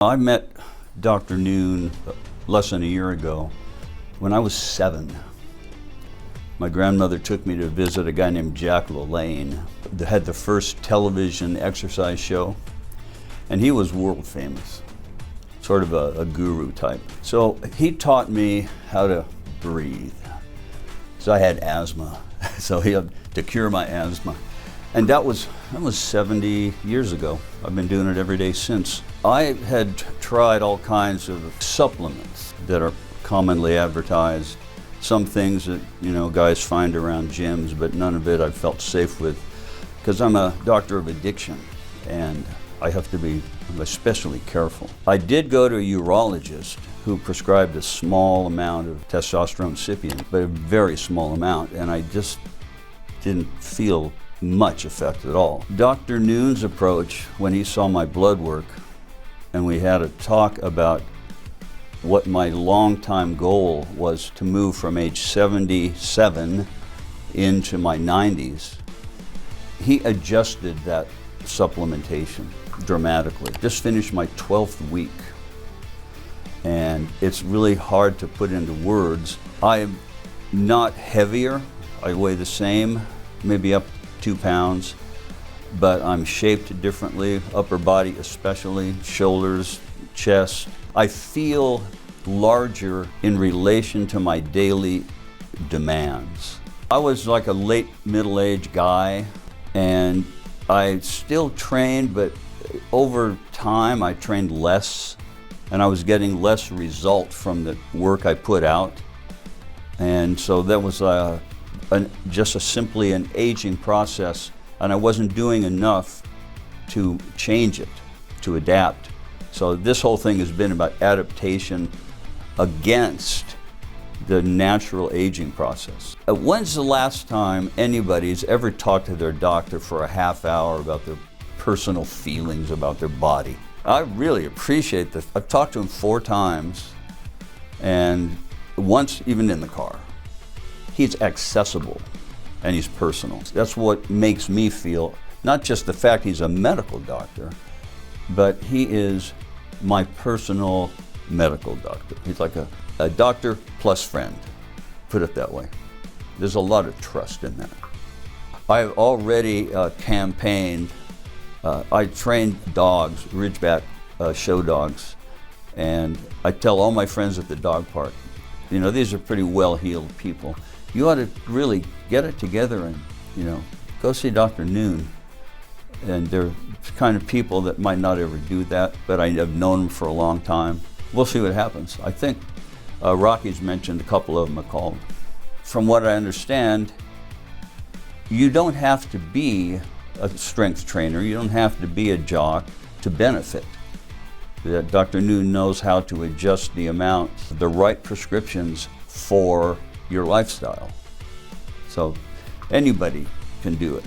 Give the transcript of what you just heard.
I met Dr. Noon less than a year ago when I was 7. My grandmother took me to visit a guy named Jack LaLanne that had the first television exercise show, and he was world famous, sort of a guru type. So he taught me how to breathe. So I had asthma, so he had to cure my asthma. And that was 70 years ago. I've been doing it every day since. I had tried all kinds of supplements that are commonly advertised. Some things that, guys find around gyms, but none of it I felt safe with, because I'm a doctor of addiction and I have to be especially careful. I did go to a urologist who prescribed a small amount of testosterone incipient, but a very small amount, and I just didn't feel much effect at all. Dr. Noon's approach, when he saw my blood work and we had a talk about what my long-time goal was to move from age 77 into my 90s, he adjusted that supplementation dramatically. Just finished my 12th week, and it's really hard to put into words. I am not heavier. I weigh the same, maybe up 2 pounds, but I'm shaped differently, upper body especially, shoulders, chest. I feel larger in relation to my daily demands. I was like a late middle-aged guy, and I still trained, but over time I trained less, and I was getting less result from the work I put out. And so that was simply an aging process, and I wasn't doing enough to change it, to adapt. So this whole thing has been about adaptation against the natural aging process. When's the last time anybody's ever talked to their doctor for a half hour about their personal feelings about their body? I really appreciate this. I've talked to him 4 times, and once even in the car. He's accessible and he's personal. That's what makes me feel, not just the fact he's a medical doctor, but he is my personal medical doctor. He's like a doctor plus friend, put it that way. There's a lot of trust in that. I've already campaigned. I train dogs, Ridgeback show dogs, and I tell all my friends at the dog park, these are pretty well-heeled people. You ought to really get it together and, go see Dr. Noon. And they're the kind of people that might not ever do that, but I have known them for a long time. We'll see what happens. I think Rocky's mentioned a couple of them are called. From what I understand, you don't have to be a strength trainer. You don't have to be a jock to benefit. That Dr. Noon knows how to adjust the amount, the right prescriptions for your lifestyle. So anybody can do it.